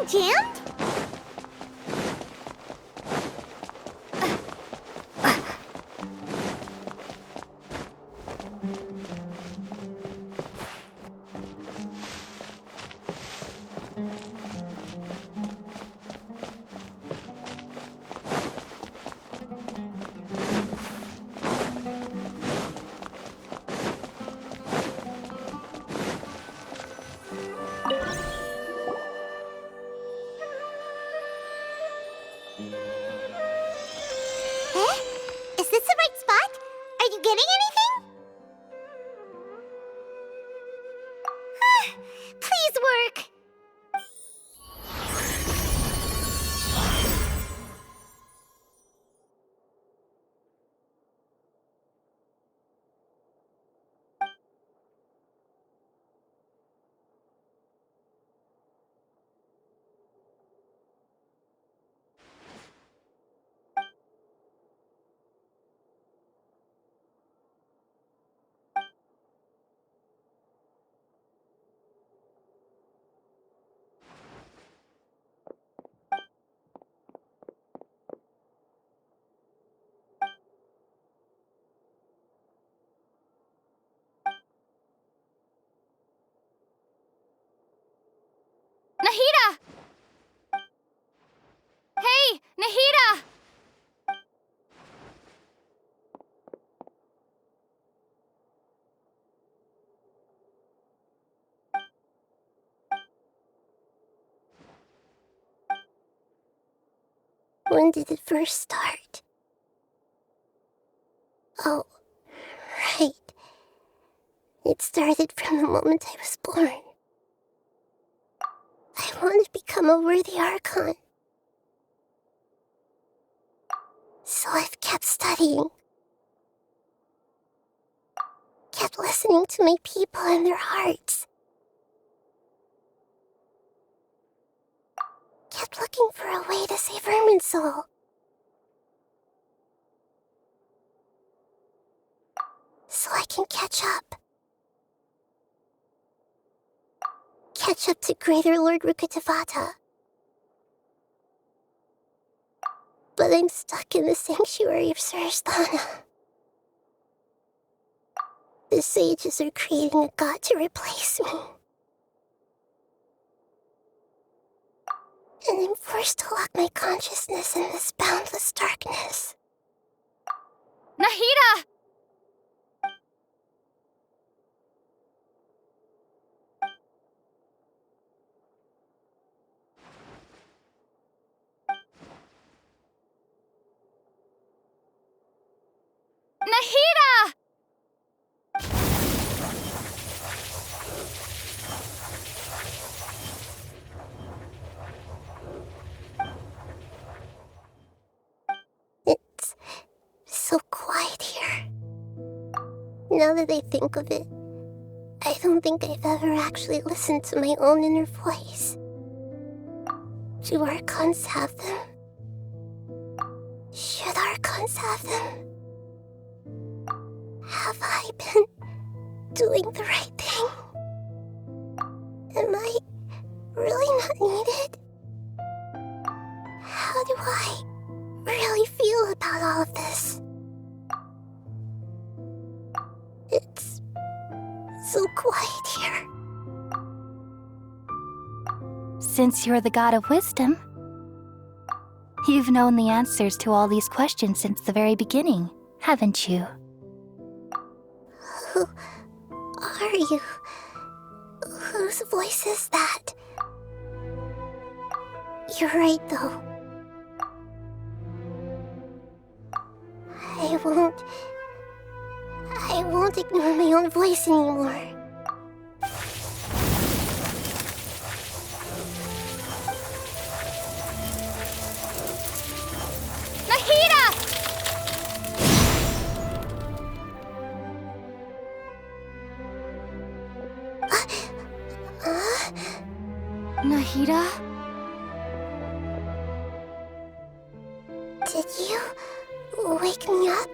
jammed? Is this the right spot? Are you getting anything? Please work. Nahida! Hey, Nahida! When did it first start? Oh, right. It started from the moment I was born. I wanted to become a worthy Archon. So I've kept studying. Kept listening to my people and their hearts. Kept looking for a way to save Irminsul. So I can catch up. Catch up to Greater Lord Rukkhadevata. But I'm stuck in the sanctuary of Surasthana. The sages are creating a god to replace me. And I'm forced to lock my consciousness in this boundless darkness. Nahida! Nahida! It's so quiet here. Now that I think of it, I don't think I've ever actually listened to my own inner voice. Do Archons have them? Should Archons have them? Have I been doing the right thing? Am I really not needed? How do I really feel about all of this? It's so quiet here. Since you're the god of wisdom, you've known the answers to all these questions since the very beginning, haven't you? Who are you? Whose voice is that? You're right, though. I won't ignore my own voice anymore. Nahida! Nahida? Did you wake me up?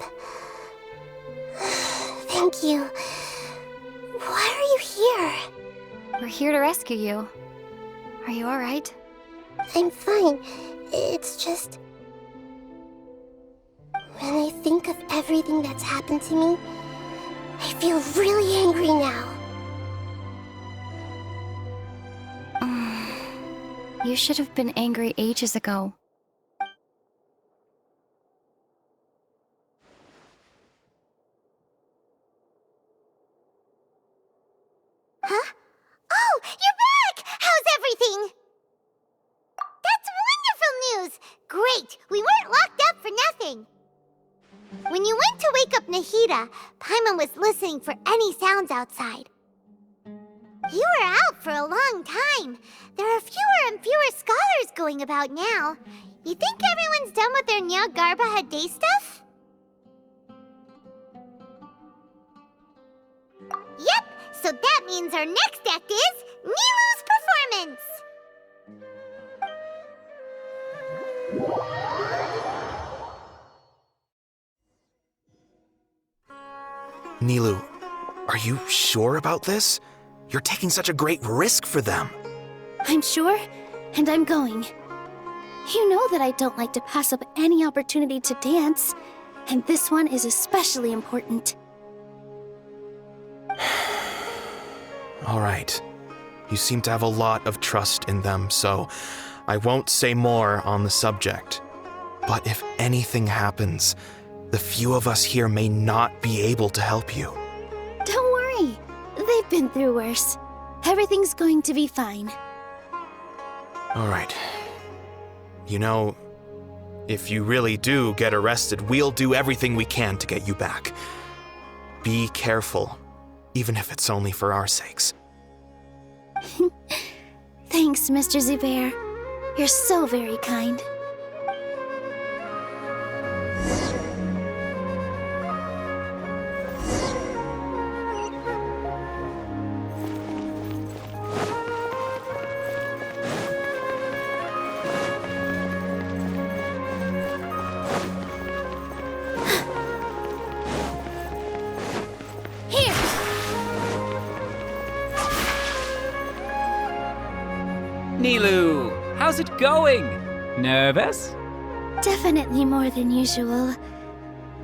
Thank you. Why are you here? We're here to rescue you. Are you alright? I'm fine. It's just... when I think of everything that's happened to me, I feel really angry now. You should have been angry ages ago. Huh? Oh, you're back! How's everything? That's wonderful news! Great! We weren't locked up for nothing! When you went to wake up Nahida, Paimon was listening for any sounds outside. You were out for a long time. There are fewer and fewer scholars going about now. You think everyone's done with their Nya Garba Day stuff? Yep, so that means our next act is Nilu's performance! Nilu, are you sure about this? You're taking such a great risk for them. I'm sure, and I'm going. You know that I don't like to pass up any opportunity to dance, and this one is especially important. All right. You seem to have a lot of trust in them, so I won't say more on the subject. But if anything happens, the few of us here may not be able to help you. Don't worry. They've been through worse. Everything's going to be fine. All right. You know, if you really do get arrested, we'll do everything we can to get you back. Be careful, even if it's only for our sakes. Thanks, Mr. Zubair. You're so very kind. Nilu, how's it going? Nervous? Definitely more than usual.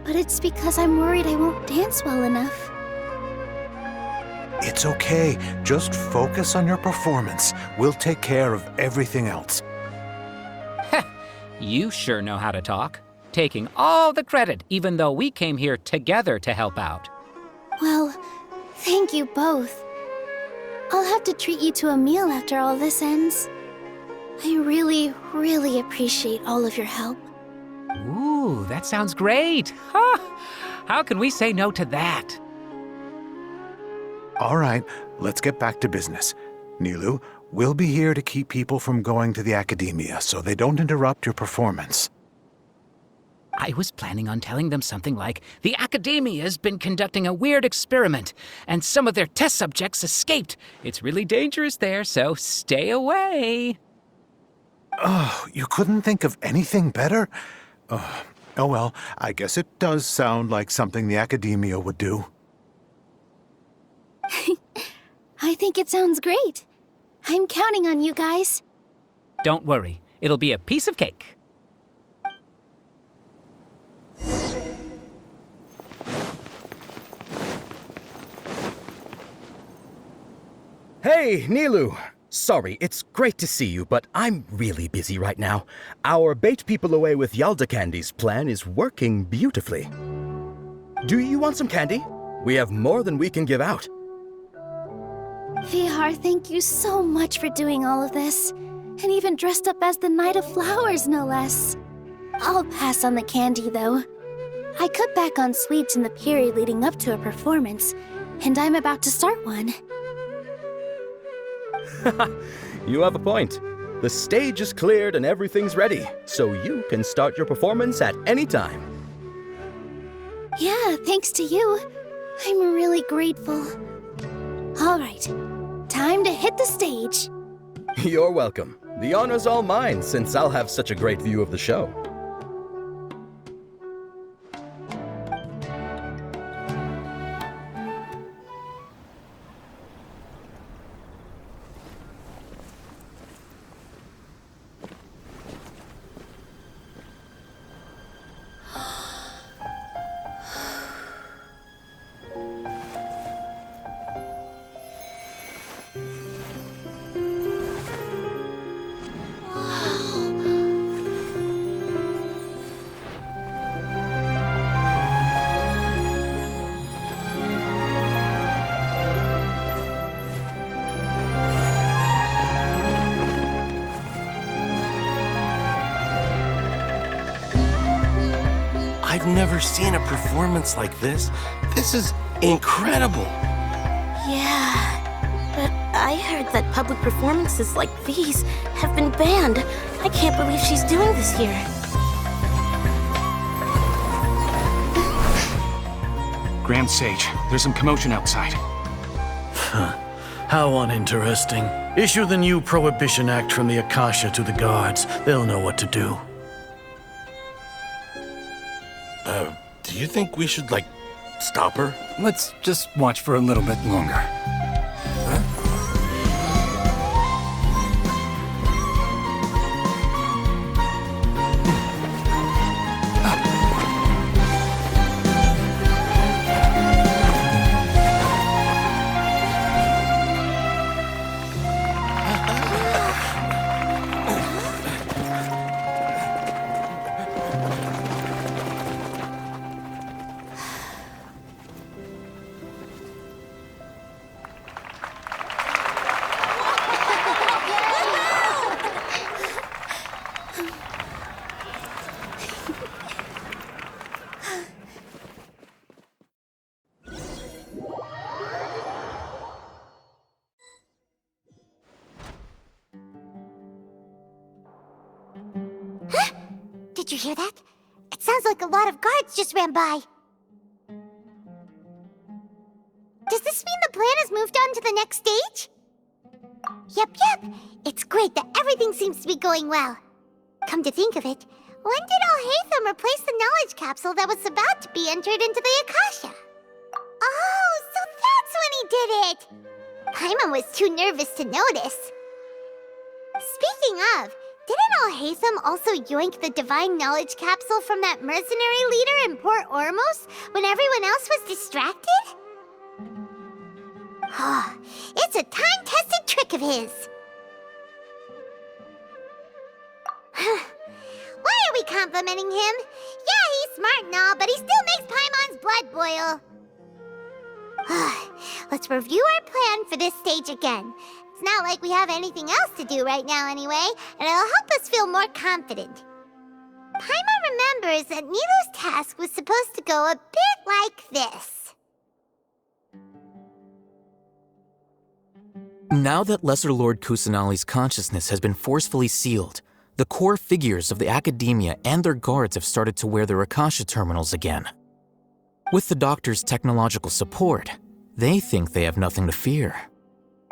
But it's because I'm worried I won't dance well enough. It's okay. Just focus on your performance. We'll take care of everything else. Heh, you sure know how to talk. Taking all the credit, even though we came here together to help out. Well, thank you both. I'll have to treat you to a meal after all this ends. I really, really appreciate all of your help. Ooh, that sounds great. Huh? How can we say no to that? All right, let's get back to business. Nilu, we'll be here to keep people from going to the academia so they don't interrupt your performance. I was planning on telling them something like, the Academia's been conducting a weird experiment, and some of their test subjects escaped. It's really dangerous there, so stay away. Oh, you couldn't think of anything better? Oh well, I guess it does sound like something the Academia would do. I think it sounds great. I'm counting on you guys. Don't worry, it'll be a piece of cake. Hey, Nilu! Sorry, it's great to see you, but I'm really busy right now. Our Bait People Away with Yalda Candies plan is working beautifully. Do you want some candy? We have more than we can give out. Vihar, thank you so much for doing all of this. And even dressed up as the Knight of Flowers, no less. I'll pass on the candy, though. I cut back on sweets in the period leading up to a performance, and I'm about to start one. You have a point. The stage is cleared and everything's ready, so you can start your performance at any time. Yeah, thanks to you. I'm really grateful. All right, time to hit the stage. You're welcome. The honor's all mine, since I'll have such a great view of the show. never seen a performance like this. This is incredible. Yeah, but I heard that public performances like these have been banned. I can't believe she's doing this here. Grand Sage, there's some commotion outside. How uninteresting. Issue the new Prohibition Act from the Akasha to the guards. They'll know what to do. Do you think we should, stop her? Let's just watch for a little bit longer. Did you hear that? It sounds like a lot of guards just ran by. Does this mean the plan has moved on to the next stage? Yep. It's great that everything seems to be going well. Come to think of it, when did Alhaitham replace the knowledge capsule that was about to be entered into the Akasha? Oh, so that's when he did it! Paimon was too nervous to notice. Speaking of, didn't Alhaitham also yoink the divine knowledge capsule from that mercenary leader in Port Ormos when everyone else was distracted? It's a time-tested trick of his. Why are we complimenting him? Yeah, he's smart and all, but he still makes Paimon's blood boil. Let's review our plan for this stage again. It's not like we have anything else to do right now anyway, and it'll help us feel more confident. Paimon remembers that Nilou's task was supposed to go a bit like this. Now that Lesser Lord Kusanali's consciousness has been forcefully sealed, the core figures of the academia and their guards have started to wear their Akasha terminals again. With the doctor's technological support, they think they have nothing to fear.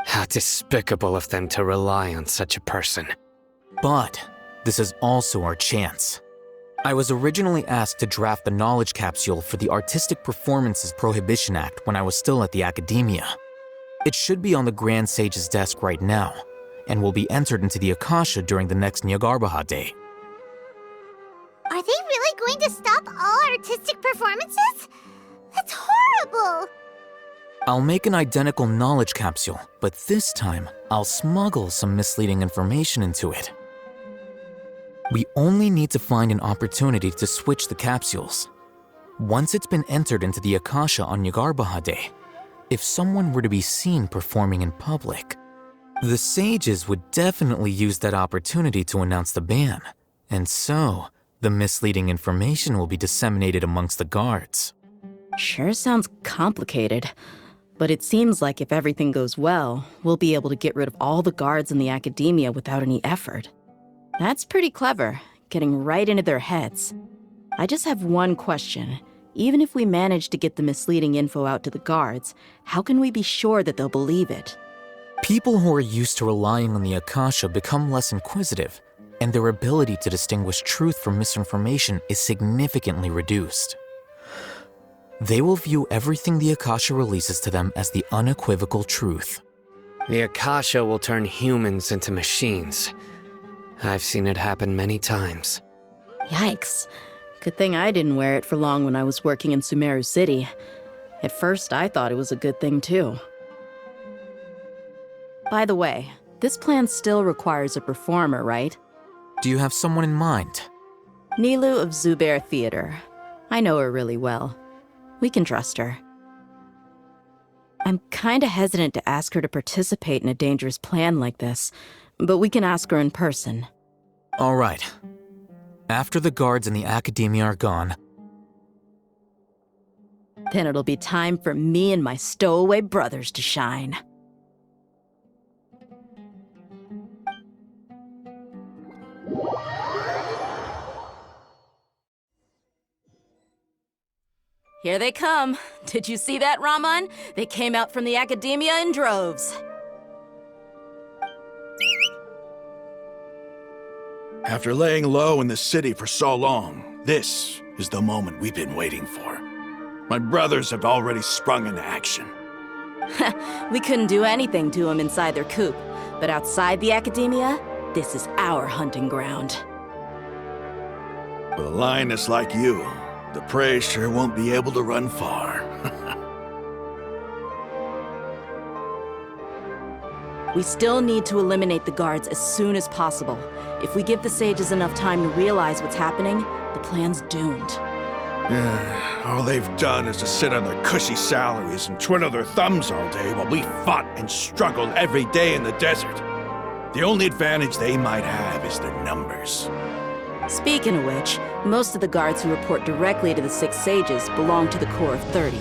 How despicable of them to rely on such a person. But this is also our chance. I was originally asked to draft the knowledge capsule for the Artistic Performances Prohibition Act when I was still at the academia. It should be on the Grand Sage's desk right now, and will be entered into the Akasha during the next Nyargarbaha Day. Are they really going to stop all artistic performances? That's horrible! I'll make an identical knowledge capsule, but this time, I'll smuggle some misleading information into it. We only need to find an opportunity to switch the capsules. Once it's been entered into the Akasha on Nyargarbaha Day, if someone were to be seen performing in public, the sages would definitely use that opportunity to announce the ban, and so the misleading information will be disseminated amongst the guards. Sure sounds complicated, but it seems like if everything goes well, we'll be able to get rid of all the guards in the academia without any effort. That's pretty clever, getting right into their heads. I just have one question. Even if we manage to get the misleading info out to the guards, how can we be sure that they'll believe it? People who are used to relying on the Akasha become less inquisitive, and their ability to distinguish truth from misinformation is significantly reduced. They will view everything the Akasha releases to them as the unequivocal truth. The Akasha will turn humans into machines. I've seen it happen many times. Yikes. Good thing I didn't wear it for long when I was working in Sumeru City. At first, I thought it was a good thing too. By the way, this plan still requires a performer, right? Do you have someone in mind? Nilou of Zubair Theater. I know her really well. We can trust her. I'm kinda hesitant to ask her to participate in a dangerous plan like this, but we can ask her in person. All right. After the guards and the academia are gone, Then it'll be time for me and my stowaway brothers to shine. Here they come. Did you see that, Raman? They came out from the Academia in droves. After laying low in the city for so long, this is the moment we've been waiting for. My brothers have already sprung into action. We couldn't do anything to them inside their coop, but outside the Academia, this is our hunting ground. With a lioness like you, the prey sure won't be able to run far. We still need to eliminate the guards as soon as possible. If we give the sages enough time to realize what's happening, the plan's doomed. All they've done is to sit on their cushy salaries and twiddle their thumbs all day while we fought and struggled every day in the desert. The only advantage they might have is their numbers. Speaking of which, most of the guards who report directly to the Six Sages belong to the Corps of 30,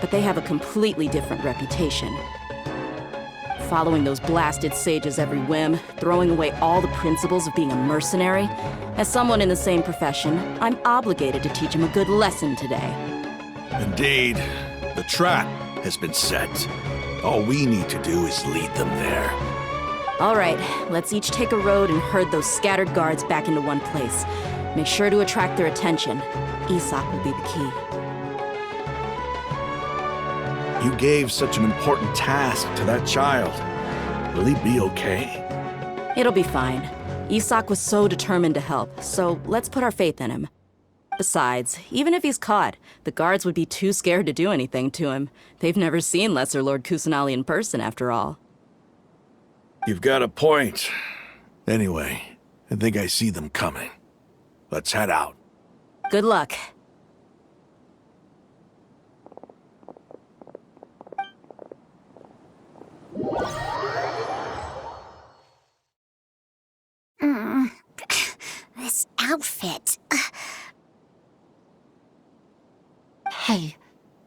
but they have a completely different reputation. Following those blasted sages every whim, throwing away all the principles of being a mercenary. As someone in the same profession, I'm obligated to teach them a good lesson today. Indeed, the trap has been set. All we need to do is lead them there. All right, let's each take a road and herd those scattered guards back into one place. Make sure to attract their attention. Isak will be the key. You gave such an important task to that child. Will he be okay? It'll be fine. Isak was so determined to help, so let's put our faith in him. Besides, even if he's caught, the guards would be too scared to do anything to him. They've never seen Lesser Lord Kusanali in person, after all. You've got a point. Anyway, I think I see them coming. Let's head out. Good luck. This outfit. Hey,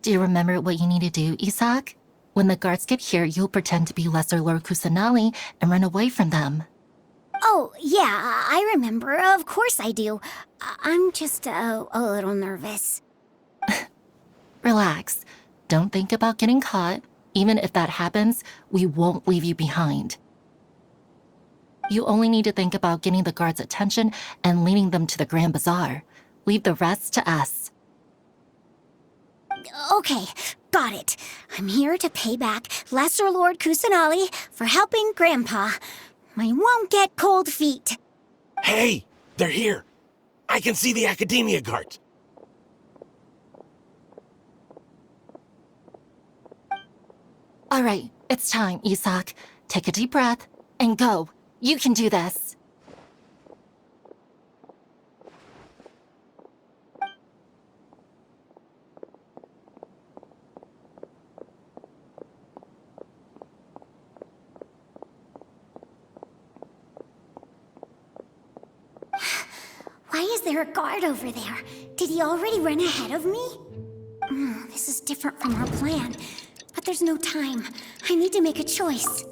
do you remember what you need to do, Isak? When the guards get here, you'll pretend to be Lesser Lord Kusanali and run away from them. Oh, yeah, I remember. Of course I do. I'm just a little nervous. Relax. Don't think about getting caught. Even if that happens, we won't leave you behind. You only need to think about getting the guards' attention and leading them to the Grand Bazaar. Leave the rest to us. Okay, got it. I'm here to pay back Lesser Lord Kusanali for helping Grandpa. I won't get cold feet. Hey, they're here. I can see the Academia guards. All right, it's time, Isak. Take a deep breath and go. You can do this. Why is there a guard over there? Did he already run ahead of me? This is different from our plan. But there's no time. I need to make a choice.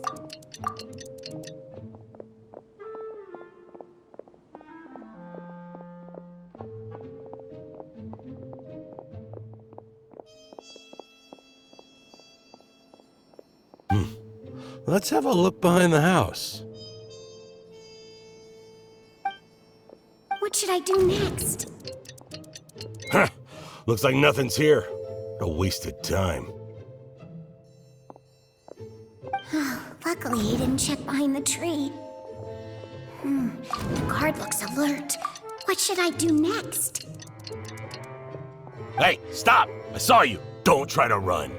Let's have a look behind the house. What should I do next? Huh. Looks like nothing's here. A wasted time. Luckily, he didn't check behind the tree. The guard looks alert. What should I do next? Hey, stop! I saw you. Don't try to run.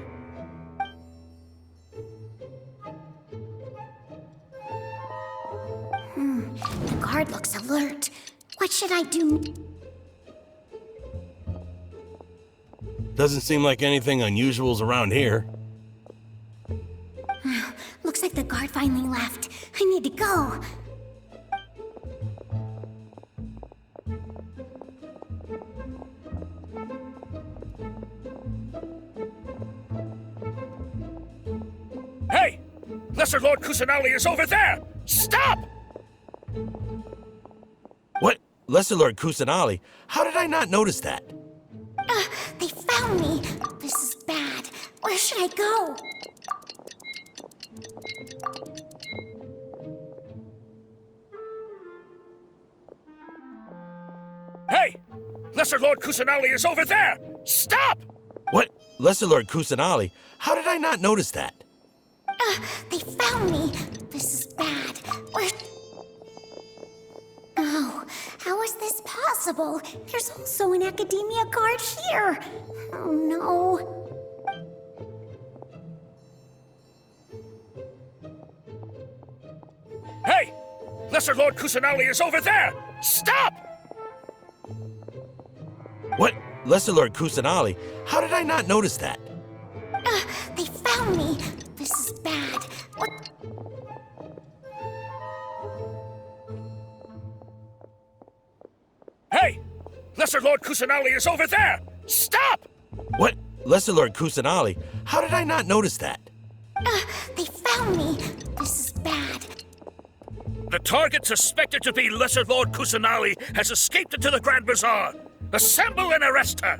The guard looks alert. What should I do? Doesn't seem like anything unusual's around here. Looks like the guard finally left. I need to go. Lesser Lord Kusanali is over there! Stop! What? Lesser Lord Kusanali? How did I not notice that? They found me. This is bad. Where should I go? Hey! Lesser Lord Kusanali is over there! Stop! What? Lesser Lord Kusanali? How did I not notice that? They found me. This is bad. Where... Oh, how is this possible? There's also an Academia guard here. Oh no. Hey! Lesser Lord Kusanali is over there! Stop! What? Lesser Lord Kusanali? How did I not notice that? They found me. This is bad. What? Hey! Lesser Lord Kusanali is over there! Stop! What? Lesser Lord Kusanali? How did I not notice that? They found me. This is bad. The target suspected to be Lesser Lord Kusanali has escaped into the Grand Bazaar. Assemble and arrest her!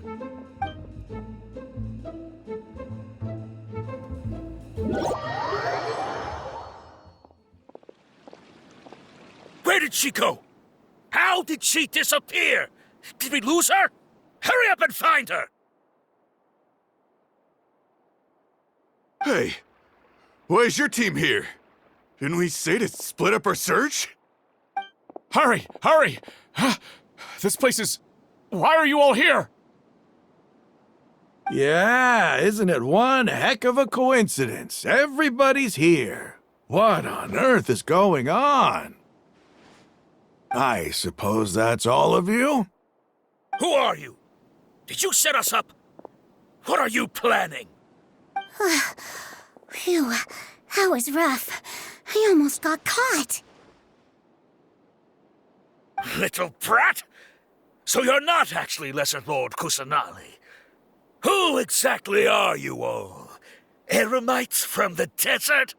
Where did she go? How did she disappear? Did we lose her? Hurry up and find her! Hey, why is your team here? Didn't we say to split up our search? Hurry! Hurry! This place is... Why are you all here? Yeah, isn't it one heck of a coincidence? Everybody's here. What on earth is going on? I suppose that's all of you? Who are you? Did you set us up? What are you planning? Phew, that was rough. I almost got caught. Little brat! So you're not actually Lesser Lord Kusanali. Who exactly are you all? Eremites from the desert?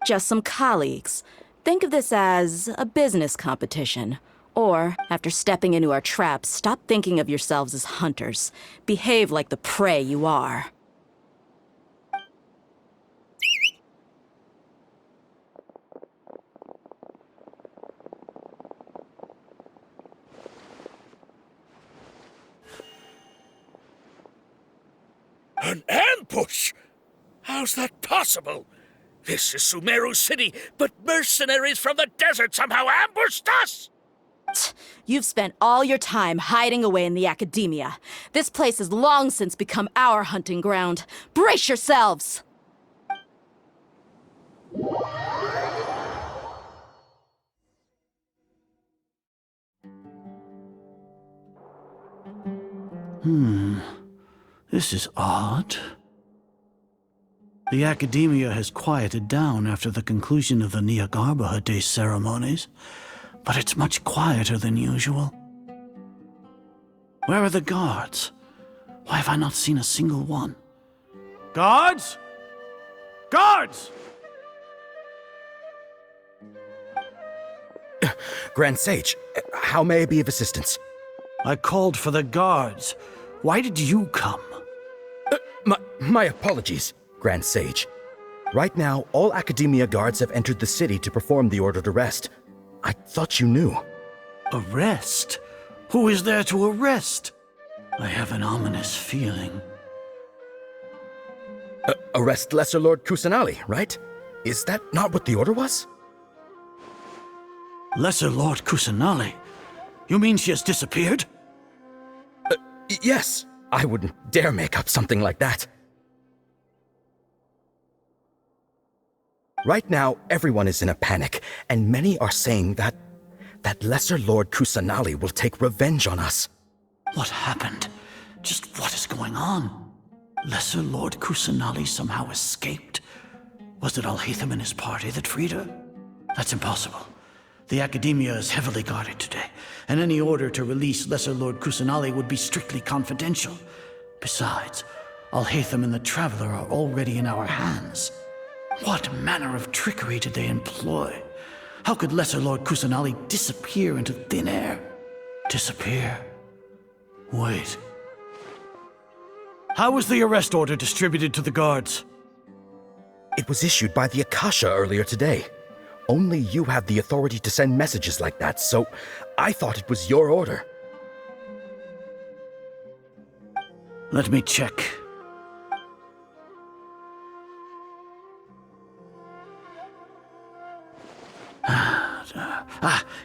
Just some colleagues. Think of this as a business competition. Or, after stepping into our traps, stop thinking of yourselves as hunters. Behave like the prey you are. An ambush? How's that possible? This is Sumeru City, but mercenaries from the desert somehow ambushed us! You've spent all your time hiding away in the academia. This place has long since become our hunting ground. Brace yourselves! This is odd. The Academia has quieted down after the conclusion of the Niagarbaha Day ceremonies, but it's much quieter than usual. Where are the guards? Why have I not seen a single one? Guards? Guards! Grand Sage, how may I be of assistance? I called for the guards. Why did you come? My apologies, Grand Sage. Right now, all Academia guards have entered the city to perform the ordered arrest. I thought you knew. Arrest? Who is there to arrest? I have an ominous feeling. Arrest Lesser Lord Kusanali, right? Is that not what the order was? Lesser Lord Kusanali? You mean she has disappeared? Yes. I wouldn't dare make up something like that. Right now, everyone is in a panic, and many are saying that Lesser Lord Kusanali will take revenge on us. What happened? Just what is going on? Lesser Lord Kusanali somehow escaped? Was it Alhaitham and his party that freed her? That's impossible. The Academia is heavily guarded today, and any order to release Lesser Lord Kusanali would be strictly confidential. Besides, Alhaitham and the Traveler are already in our hands. What manner of trickery did they employ? How could Lesser Lord Kusanali disappear into thin air? Disappear? Wait. How was the arrest order distributed to the guards? It was issued by the Akasha earlier today. Only you have the authority to send messages like that, so I thought it was your order. Let me check.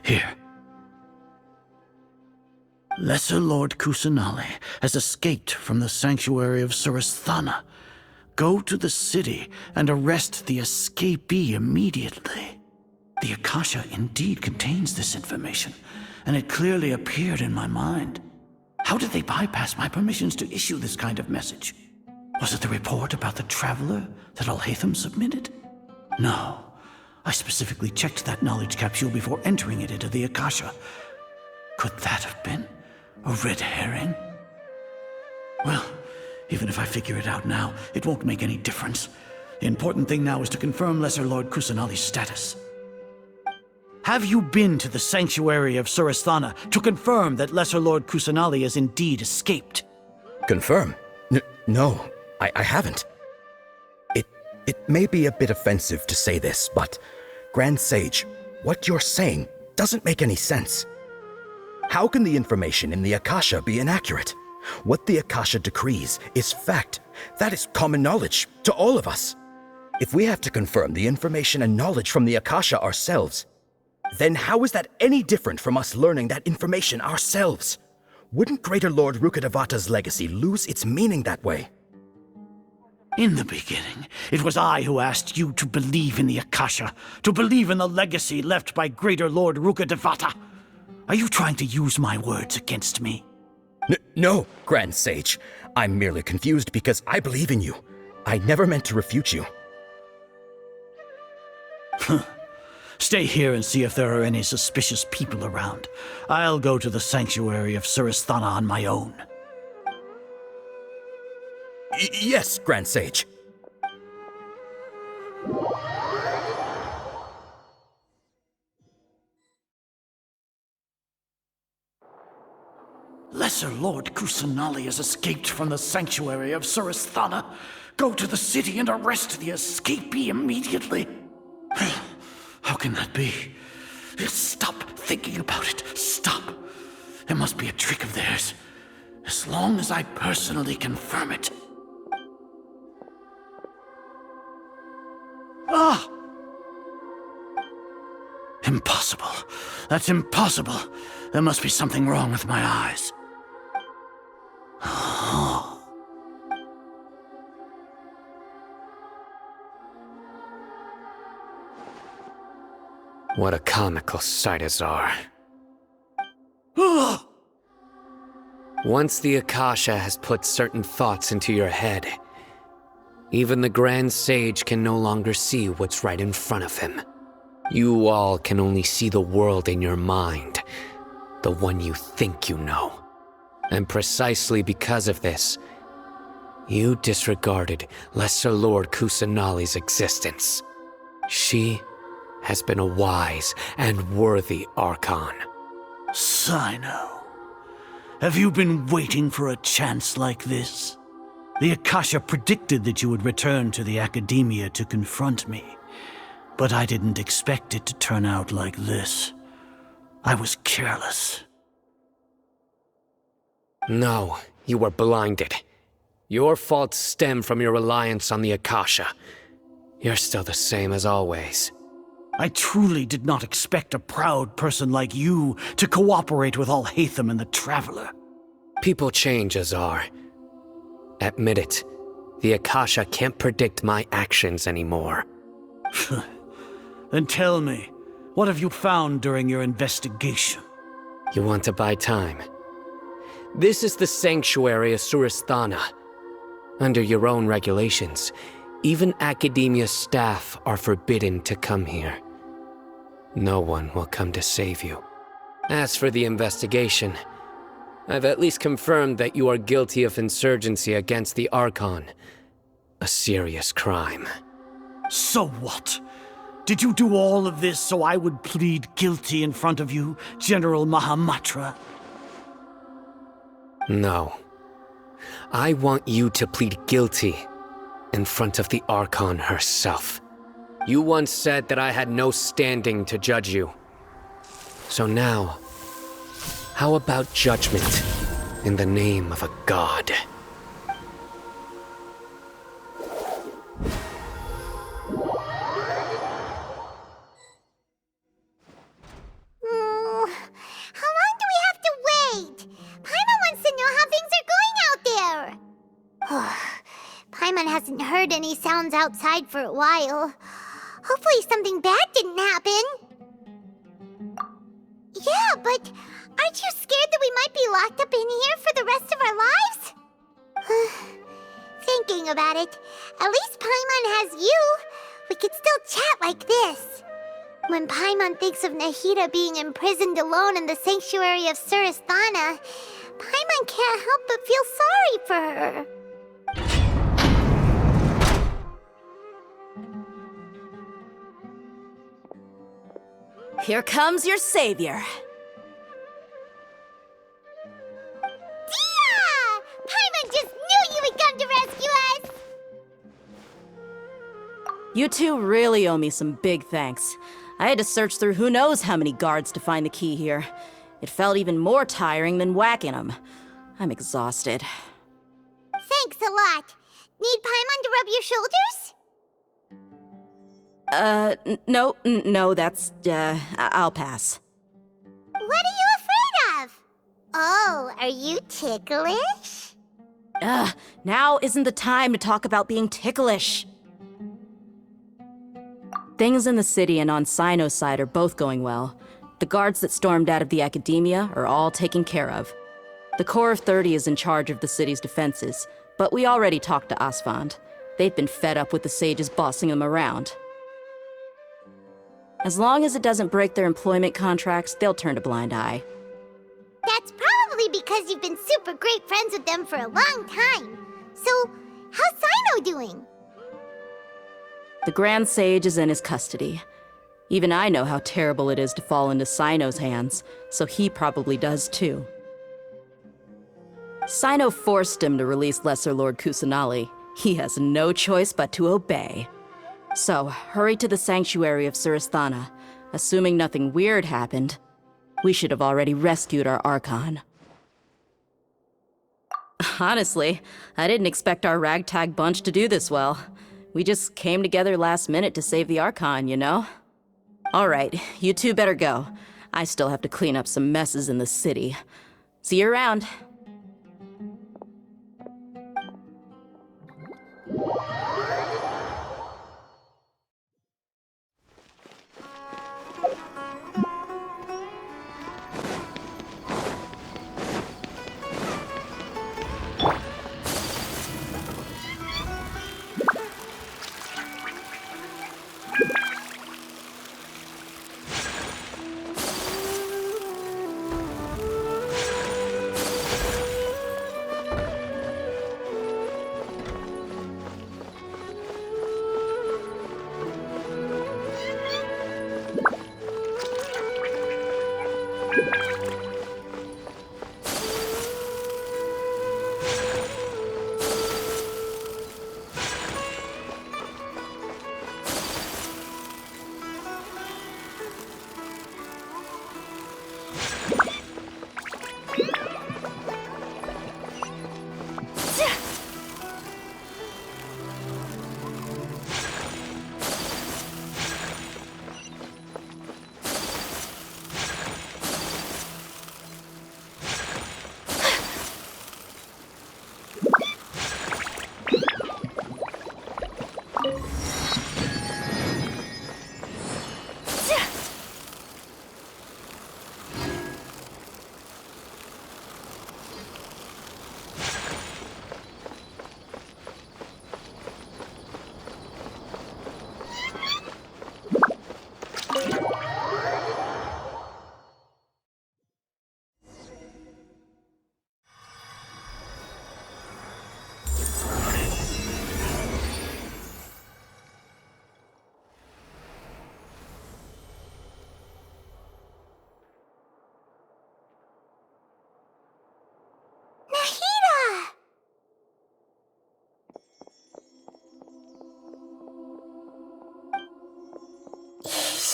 Here. Lesser Lord Kusanali has escaped from the sanctuary of Surasthana. Go to the city and arrest the escapee immediately. The Akasha indeed contains this information, and it clearly appeared in my mind. How did they bypass my permissions to issue this kind of message? Was it the report about the traveler that Alhaitham submitted? No. I specifically checked that knowledge capsule before entering it into the Akasha. Could that have been a red herring? Well, even if I figure it out now, it won't make any difference. The important thing now is to confirm Lesser Lord Kusanali's status. Have you been to the sanctuary of Surasthana to confirm that Lesser Lord Kusanali has indeed escaped? Confirm? No, I haven't. It may be a bit offensive to say this, but Grand Sage, what you're saying doesn't make any sense. How can the information in the Akasha be inaccurate? What the Akasha decrees is fact. That is common knowledge to all of us. If we have to confirm the information and knowledge from the Akasha ourselves, then how is that any different from us learning that information ourselves? Wouldn't Greater Lord Rukkhadevata's legacy lose its meaning that way? In the beginning, it was I who asked you to believe in the Akasha, to believe in the legacy left by Greater Lord Rukkhadevata. Are you trying to use my words against me? No, Grand Sage. I'm merely confused because I believe in you. I never meant to refute you. Stay here and see if there are any suspicious people around. I'll go to the sanctuary of Surasthana on my own. Yes, Grand Sage. Lesser Lord Kusanali has escaped from the sanctuary of Surasthana. Go to the city and arrest the escapee immediately. How can that be? Stop thinking about it. Stop. It must be a trick of theirs. As long as I personally confirm it. Ah! Impossible. That's impossible. There must be something wrong with my eyes. What a comical sight, Azar. Once the Akasha has put certain thoughts into your head, even the Grand Sage can no longer see what's right in front of him. You all can only see the world in your mind, the one you think you know. And precisely because of this, you disregarded Lesser Lord Kusanali's existence. She has been a wise and worthy Archon. Sino, have you been waiting for a chance like this? The Akasha predicted that you would return to the Academia to confront me, but I didn't expect it to turn out like this. I was careless. No, you were blinded. Your faults stem from your reliance on the Akasha. You're still the same as always. I truly did not expect a proud person like you to cooperate with Alhaitham and the Traveler. People change, Azar. Admit it. The Akasha can't predict my actions anymore. Then tell me, what have you found during your investigation? You want to buy time? This is the sanctuary of Surasthana. Under your own regulations, even Academia staff are forbidden to come here. No one will come to save you. As for the investigation, I've at least confirmed that you are guilty of insurgency against the Archon. A serious crime. So what? Did you do all of this so I would plead guilty in front of you, General Mahamatra? No. I want you to plead guilty in front of the Archon herself. You once said that I had no standing to judge you. So now, how about judgment in the name of a god? How long do we have to wait? Paimon wants to know how things are going out there. Paimon hasn't heard any sounds outside for a while. Hopefully something bad didn't happen. Yeah, but aren't you scared that we might be locked up in here for the rest of our lives? Thinking about it, at least Paimon has you. We could still chat like this. When Paimon thinks of Nahida being imprisoned alone in the sanctuary of Surasthana, Paimon can't help but feel sorry for her. Here comes your savior. Dia! Paimon just knew you would come to rescue us! You two really owe me some big thanks. I had to search through who knows how many guards to find the key here. It felt even more tiring than whacking them. I'm exhausted. Thanks a lot. Need Paimon to rub your shoulders? No, that's, I'll pass. What are you afraid of? Oh, are you ticklish? Now isn't the time to talk about being ticklish. Things in the city and on Sino's side are both going well. The guards that stormed out of the Academia are all taken care of. The Corps of 30 is in charge of the city's defenses, but we already talked to Asfand. They've been fed up with the sages bossing them around. As long as it doesn't break their employment contracts, they'll turn a blind eye. That's probably because you've been super great friends with them for a long time. So, how's Sino doing? The Grand Sage is in his custody. Even I know how terrible it is to fall into Sino's hands, so he probably does too. Sino forced him to release Lesser Lord Kusanali. He has no choice but to obey. So, hurry to the sanctuary of Surasthana. Assuming nothing weird happened, we should have already rescued our Archon. Honestly, I didn't expect our ragtag bunch to do this well. We just came together last minute to save the Archon, you know? Alright, you two better go. I still have to clean up some messes in the city. See you around.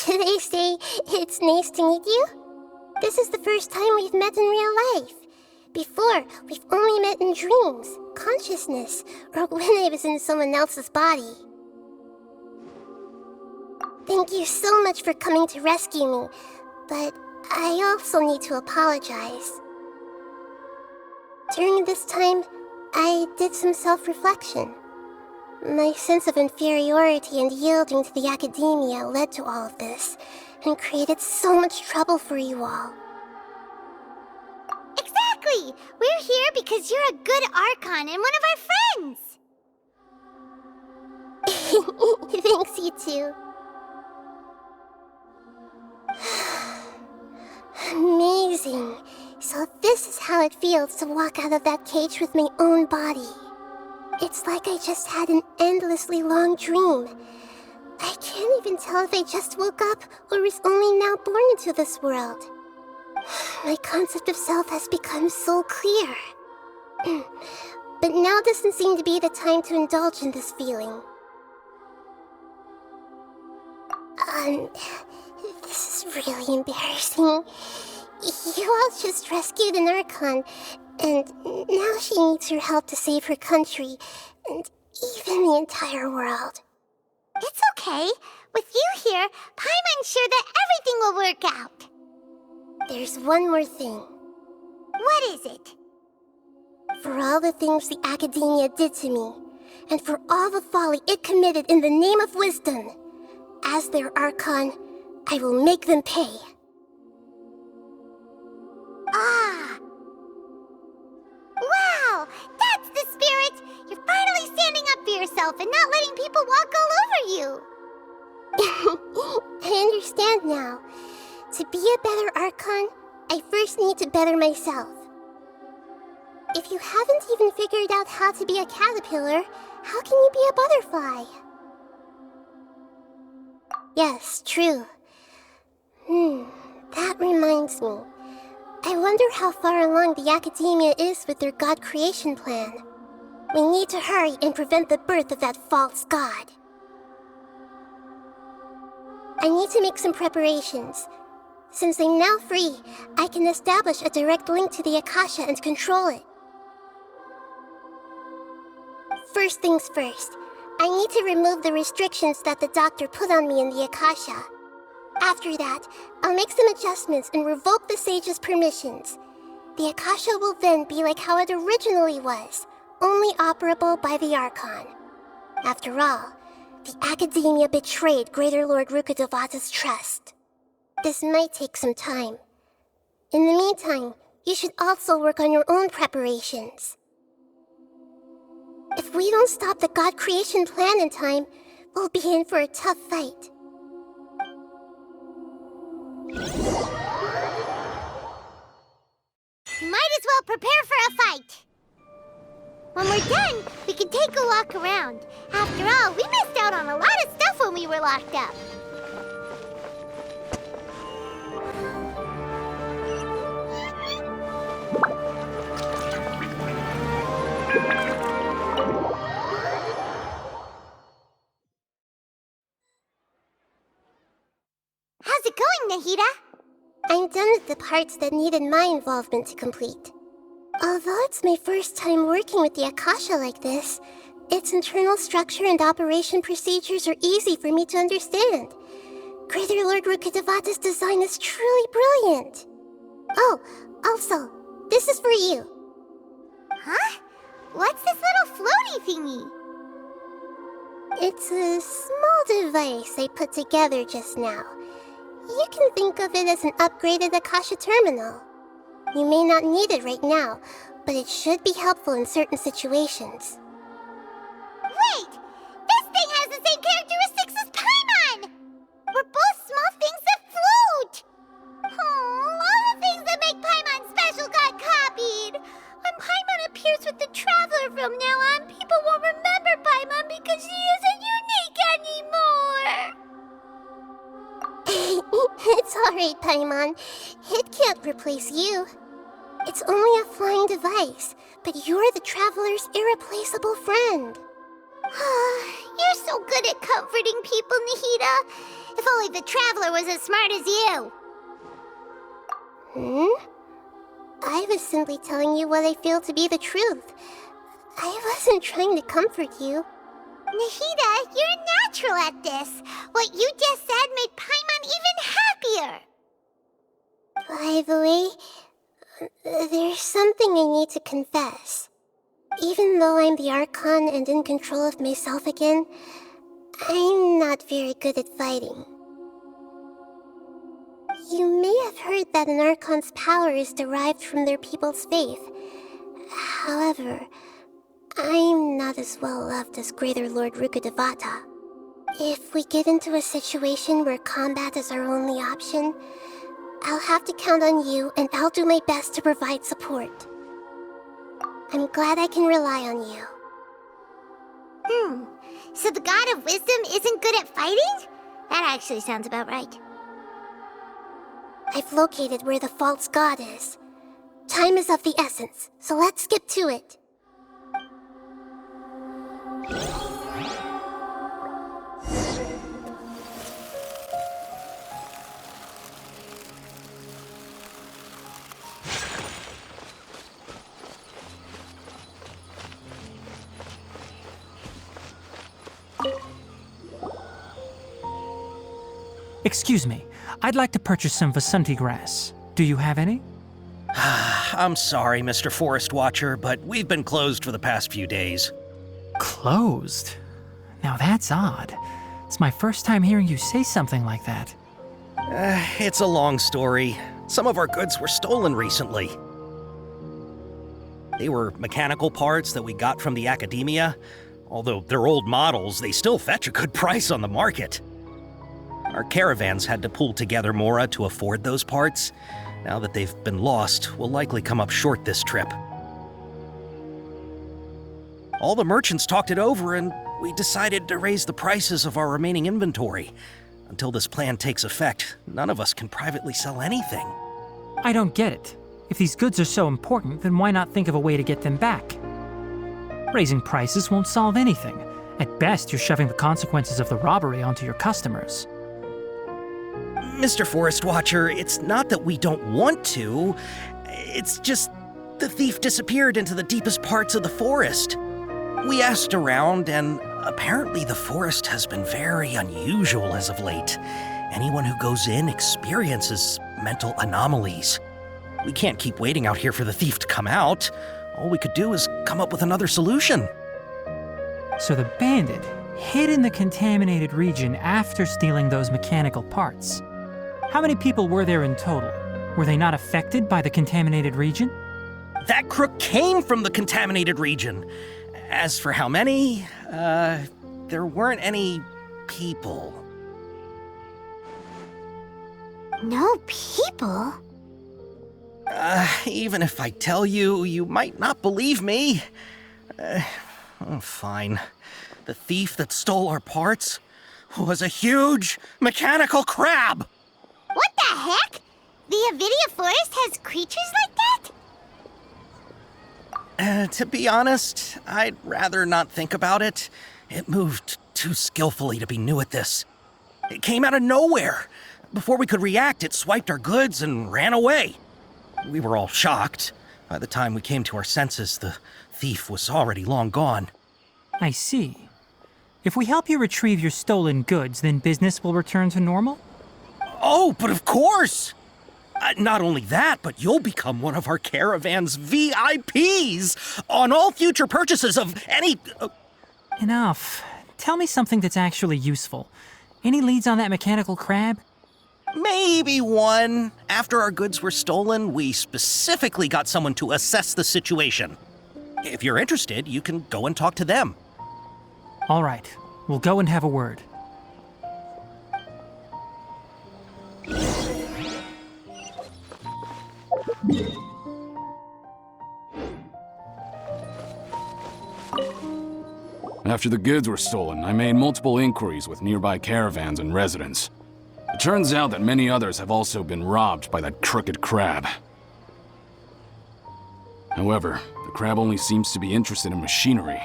Did they say it's nice to meet you? This is the first time we've met in real life. Before, we've only met in dreams, consciousness, or when I was in someone else's body. Thank you so much for coming to rescue me, but I also need to apologize. During this time, I did some self-reflection. My sense of inferiority and yielding to the academia led to all of this, and created so much trouble for you all. Exactly! We're here because you're a good Archon and one of our friends! Thanks, you too. Amazing. So this is how it feels to walk out of that cage with my own body. It's like I just had an endlessly long dream. I can't even tell if I just woke up or was only now born into this world. My concept of self has become so clear. But now doesn't seem to be the time to indulge in this feeling. This is really embarrassing. You all just rescued an Archon, and now she needs your help to save her country, and even the entire world. It's okay. With you here, Paimon's sure that everything will work out. There's one more thing. What is it? For all the things the Academia did to me, and for all the folly it committed in the name of wisdom, as their Archon, I will make them pay. Ah! Wow! That's the spirit! You're finally standing up for yourself and not letting people walk all over you! I understand now. To be a better Archon, I first need to better myself. If you haven't even figured out how to be a caterpillar, how can you be a butterfly? Yes, true. That reminds me. I wonder how far along the Academia is with their god creation plan. We need to hurry and prevent the birth of that false god. I need to make some preparations. Since I'm now free, I can establish a direct link to the Akasha and control it. First things first, I need to remove the restrictions that the doctor put on me in the Akasha. After that, I'll make some adjustments and revoke the sage's permissions. The Akasha will then be like how it originally was, only operable by the Archon. After all, the Academia betrayed Greater Lord Rukkhadevata's trust. This might take some time. In the meantime, you should also work on your own preparations. If we don't stop the god creation plan in time, we'll be in for a tough fight. You might as well prepare for a fight. When we're done, we can take a walk around. After all, we missed out on a lot of stuff when we were locked up. How's it going, Nahida? I'm done with the parts that needed my involvement to complete. Although it's my first time working with the Akasha like this, its internal structure and operation procedures are easy for me to understand. Greater Lord Rukkhadevata's design is truly brilliant. Oh, also, this is for you. Huh? What's this little floaty thingy? It's a small device I put together just now. You can think of it as an upgraded Akasha terminal. You may not need it right now, but it should be helpful in certain situations. Wait! This thing has the same characteristics as Paimon! We're both small things that float! Oh, all the things that make Paimon special got copied! When Paimon appears with the Traveler from now on, people won't remember Paimon because she isn't unique anymore! It's alright, Paimon. It can't replace you. It's only a flying device, but you're the Traveler's irreplaceable friend. You're so good at comforting people, Nahida. If only the Traveler was as smart as you. I was simply telling you what I feel to be the truth. I wasn't trying to comfort you. Nahida, you're natural at this. What you just said made Paimon even happier. By the way, there's something I need to confess. Even though I'm the Archon and in control of myself again, I'm not very good at fighting. You may have heard that an Archon's power is derived from their people's faith. However, I'm not as well loved as Greater Lord Rukkhadevata. If we get into a situation where combat is our only option, I'll have to count on you, and I'll do my best to provide support. I'm glad I can rely on you. So the God of Wisdom isn't good at fighting? That actually sounds about right. I've located where the false god is. Time is of the essence, so let's get to it. Excuse me, I'd like to purchase some Vasanti grass. Do you have any? I'm sorry, Mr. Forest Watcher, but we've been closed for the past few days. Closed? Now that's odd. It's my first time hearing you say something like that. It's a long story. Some of our goods were stolen recently. They were mechanical parts that we got from the Academia. Although they're old models, they still fetch a good price on the market. Our caravans had to pool together Mora to afford those parts. Now that they've been lost, we'll likely come up short this trip. All the merchants talked it over, and we decided to raise the prices of our remaining inventory. Until this plan takes effect, none of us can privately sell anything. I don't get it. If these goods are so important, then why not think of a way to get them back? Raising prices won't solve anything. At best, you're shoving the consequences of the robbery onto your customers. Mr. Forest Watcher, it's not that we don't want to. It's just the thief disappeared into the deepest parts of the forest. We asked around, and apparently the forest has been very unusual as of late. Anyone who goes in experiences mental anomalies. We can't keep waiting out here for the thief to come out. All we could do is come up with another solution. So the bandit hid in the contaminated region after stealing those mechanical parts. How many people were there in total? Were they not affected by the contaminated region? That crook came from the contaminated region. As for how many, there weren't any people. No people? Even if I tell you, you might not believe me. Fine. The thief that stole our parts was a huge mechanical crab! What the heck? The Avidia Forest has creatures like that? To be honest, I'd rather not think about it. It moved too skillfully to be new at this. It came out of nowhere. Before we could react, it swiped our goods and ran away. We were all shocked. By the time we came to our senses, the thief was already long gone. I see. If we help you retrieve your stolen goods, then business will return to normal? Oh, but of course! Not only that, but you'll become one of our caravan's VIPs on all future purchases of any... Enough. Tell me something that's actually useful. Any leads on that mechanical crab? Maybe one. After our goods were stolen, we specifically got someone to assess the situation. If you're interested, you can go and talk to them. All right. We'll go and have a word. After the goods were stolen, I made multiple inquiries with nearby caravans and residents. It turns out that many others have also been robbed by that crooked crab. However, the crab only seems to be interested in machinery.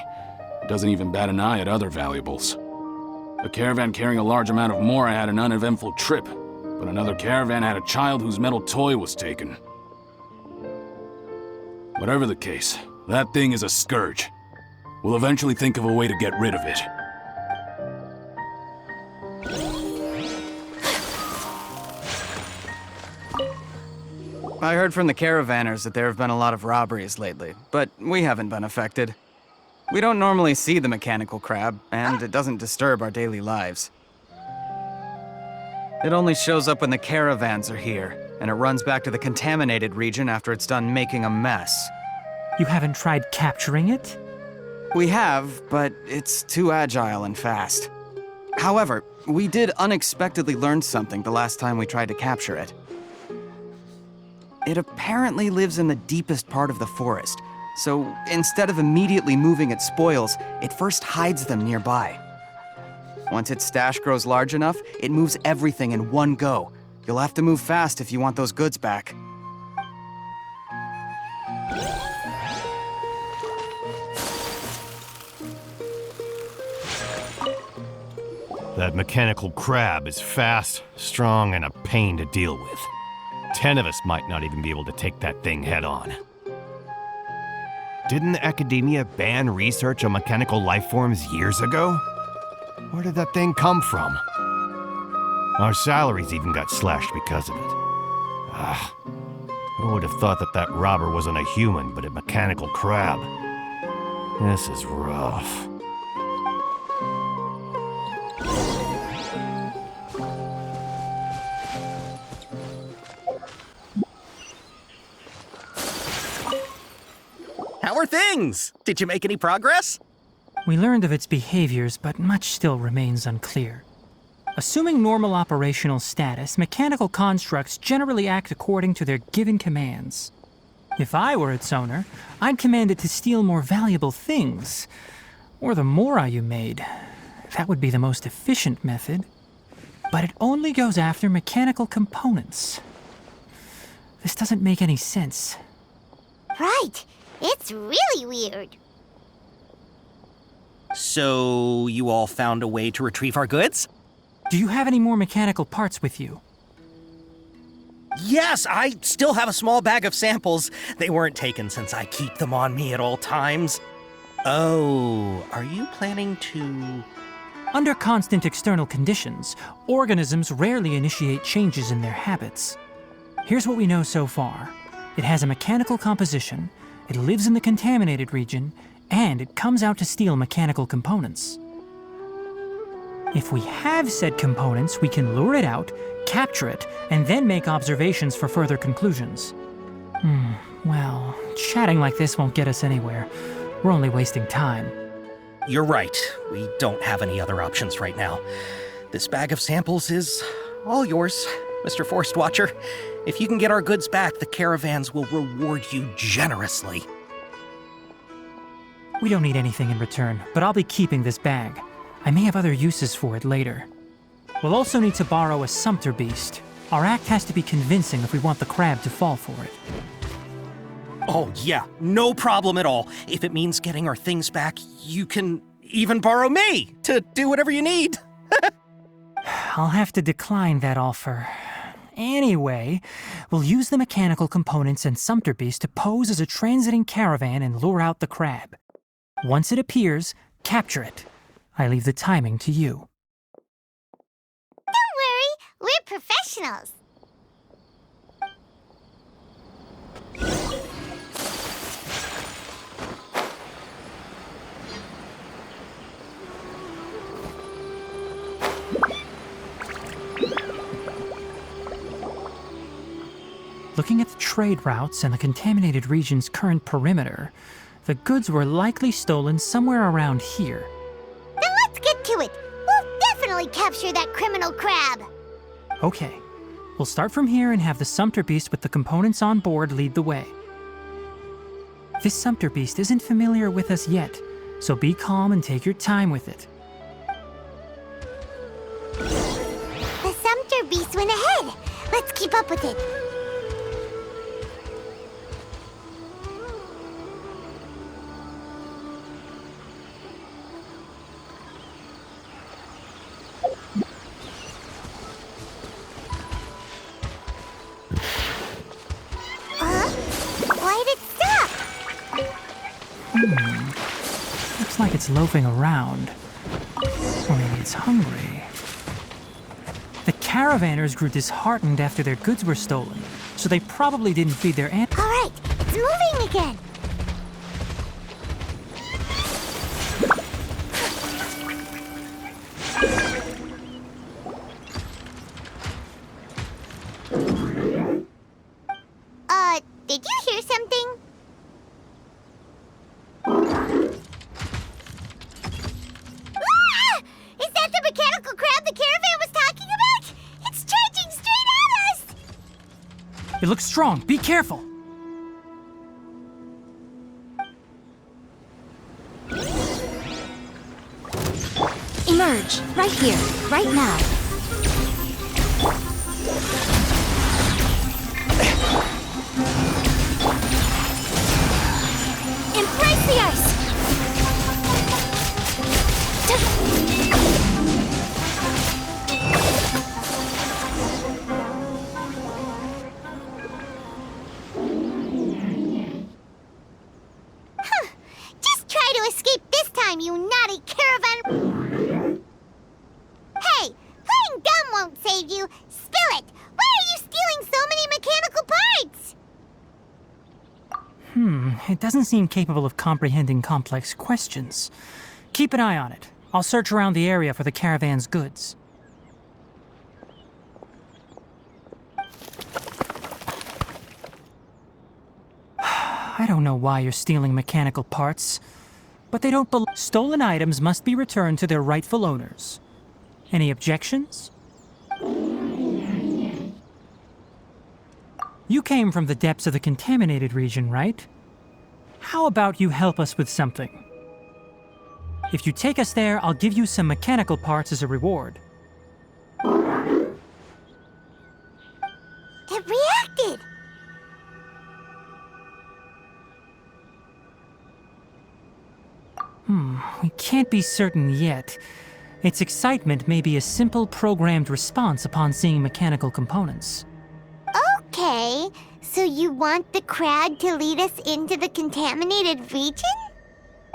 It doesn't even bat an eye at other valuables. A caravan carrying a large amount of Mora had an uneventful trip, but another caravan had a child whose metal toy was taken. Whatever the case, that thing is a scourge. We'll eventually think of a way to get rid of it. I heard from the caravanners that there have been a lot of robberies lately, but we haven't been affected. We don't normally see the mechanical crab, and it doesn't disturb our daily lives. It only shows up when the caravans are here, and it runs back to the contaminated region after it's done making a mess. You haven't tried capturing it? We have, but it's too agile and fast. However, we did unexpectedly learn something the last time we tried to capture it. It apparently lives in the deepest part of the forest, so instead of immediately moving its spoils, it first hides them nearby. Once its stash grows large enough, it moves everything in one go. You'll have to move fast if you want those goods back. That mechanical crab is fast, strong, and a pain to deal with. 10 of us might not even be able to take that thing head on. Didn't the Academia ban research on mechanical life forms years ago? Where did that thing come from? Our salaries even got slashed because of it. Who would have thought that that robber wasn't a human, but a mechanical crab? This is rough. How are things? Did you make any progress? We learned of its behaviors, but much still remains unclear. Assuming normal operational status, mechanical constructs generally act according to their given commands. If I were its owner, I'd command it to steal more valuable things. Or the Mora you made. That would be the most efficient method. But it only goes after mechanical components. This doesn't make any sense. Right. It's really weird. So, you all found a way to retrieve our goods? Do you have any more mechanical parts with you? Yes, I still have a small bag of samples. They weren't taken since I keep them on me at all times. Oh, are you planning to... Under constant external conditions, organisms rarely initiate changes in their habits. Here's what we know so far. It has a mechanical composition, it lives in the contaminated region, and it comes out to steal mechanical components. If we have said components, we can lure it out, capture it, and then make observations for further conclusions. Well, chatting like this won't get us anywhere. We're only wasting time. You're right. We don't have any other options right now. This bag of samples is all yours, Mr. Forest Watcher. If you can get our goods back, the caravans will reward you generously. We don't need anything in return, but I'll be keeping this bag. I may have other uses for it later. We'll also need to borrow a sumpter beast. Our act has to be convincing if we want the crab to fall for it. Oh, yeah, no problem at all. If it means getting our things back, you can even borrow me to do whatever you need. I'll have to decline that offer. Anyway, we'll use the mechanical components and sumpter beast to pose as a transiting caravan and lure out the crab. Once it appears, capture it. I leave the timing to you. Don't worry, we're professionals. Looking at the trade routes and the contaminated region's current perimeter, the goods were likely stolen somewhere around here. Then let's get to it. We'll definitely capture that criminal crab. Okay, we'll start from here and have the sumpter beast with the components on board lead the way. This sumpter beast isn't familiar with us yet, so be calm and take your time with it. The sumpter beast went ahead. Let's keep up with it. like it's loafing around. Or maybe it's hungry. The caravanners grew disheartened after their goods were stolen, so they probably didn't feed their animals. All right, it's moving again. Did you hear something? Ah! Is that the mechanical crab the caravan was talking about? It's charging straight at us! It looks strong. Be careful. Emerge, right here, right now. Embrace the ice! Huh. Just try to escape this time, you naughty caravan... Hey! Playing dumb won't save you! Spill it! Why are you stealing so many mechanical parts? It doesn't seem capable of comprehending complex questions. Keep an eye on it. I'll search around the area for the caravan's goods. I don't know why you're stealing mechanical parts, but they don't belong. Stolen items must be returned to their rightful owners. Any objections? You came from the depths of the contaminated region, right? How about you help us with something? If you take us there, I'll give you some mechanical parts as a reward. It reacted! We can't be certain yet. Its excitement may be a simple programmed response upon seeing mechanical components. Okay, so you want the crowd to lead us into the contaminated region?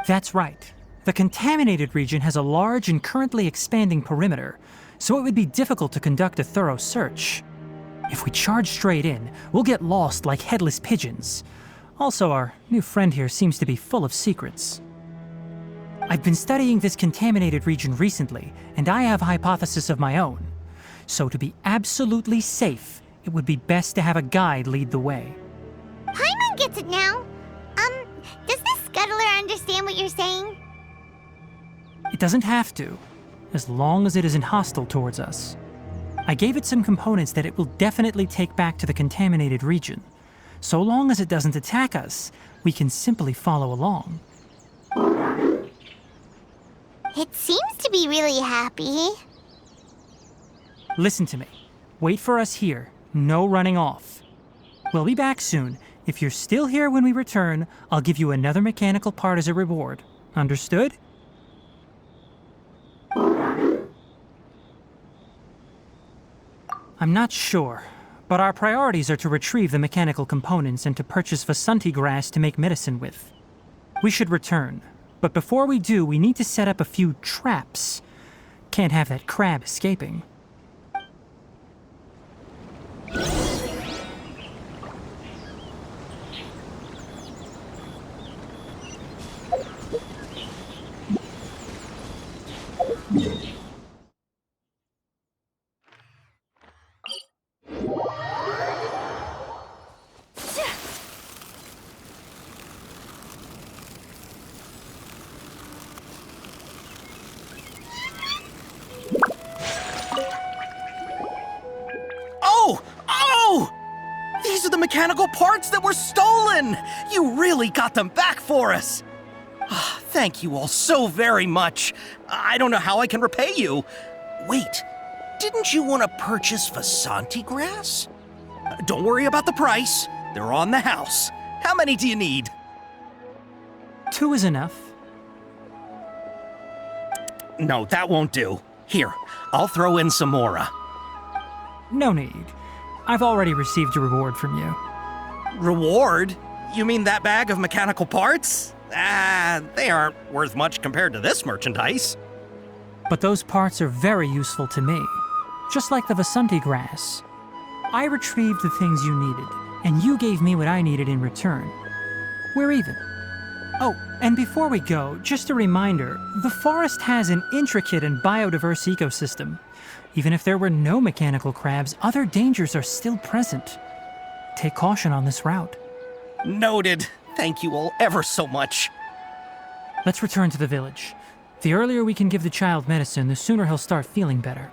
That's right. The contaminated region has a large and currently expanding perimeter, so it would be difficult to conduct a thorough search. If we charge straight in, we'll get lost like headless pigeons. Also, our new friend here seems to be full of secrets. I've been studying this contaminated region recently, and I have a hypothesis of my own. So to be absolutely safe, it would be best to have a guide lead the way. Paimon gets it now. Does this scuttler understand what you're saying? It doesn't have to, as long as it isn't hostile towards us. I gave it some components that it will definitely take back to the contaminated region. So long as it doesn't attack us, we can simply follow along. It seems to be really happy. Listen to me. Wait for us here. No running off. We'll be back soon. If you're still here when we return, I'll give you another mechanical part as a reward. Understood? I'm not sure, but our priorities are to retrieve the mechanical components and to purchase Vasanti grass to make medicine with. We should return, but before we do, we need to set up a few traps. Can't have that crab escaping. These are the mechanical parts that were stolen! You really got them back for us! Thank you all so very much. I don't know how I can repay you. Wait, didn't you want to purchase Vasanti grass? Don't worry about the price. They're on the house. How many do you need? 2 is enough. No, that won't do. Here, I'll throw in some more. No need. I've already received a reward from you. Reward? You mean that bag of mechanical parts? They aren't worth much compared to this merchandise. But those parts are very useful to me, just like the Vasanti grass. I retrieved the things you needed, and you gave me what I needed in return. We're even. Oh, and before we go, just a reminder, the forest has an intricate and biodiverse ecosystem. Even if there were no mechanical crabs, other dangers are still present. Take caution on this route. Noted. Thank you all ever so much. Let's return to the village. The earlier we can give the child medicine, the sooner he'll start feeling better.